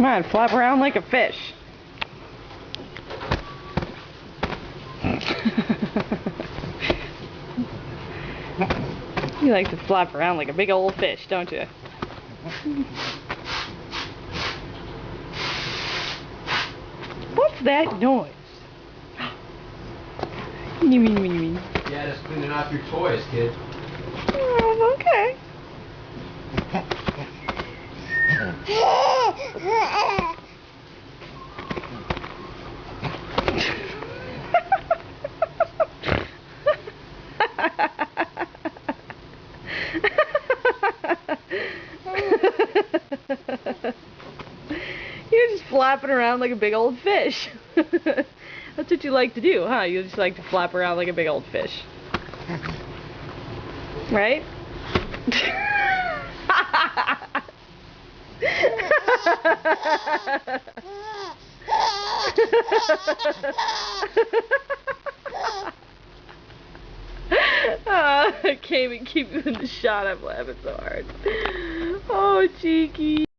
Come on, flap around like a fish. You like to flap around like a big old fish, don't you? What's that noise? Yeah, just cleaning off your toys, kid. Oh, okay. You're just flapping around like a big old fish. That's what you like to do, huh? You just like to flap around like a big old fish. Right? I can't even keep you in the shot. I'm laughing so hard. Oh, cheeky.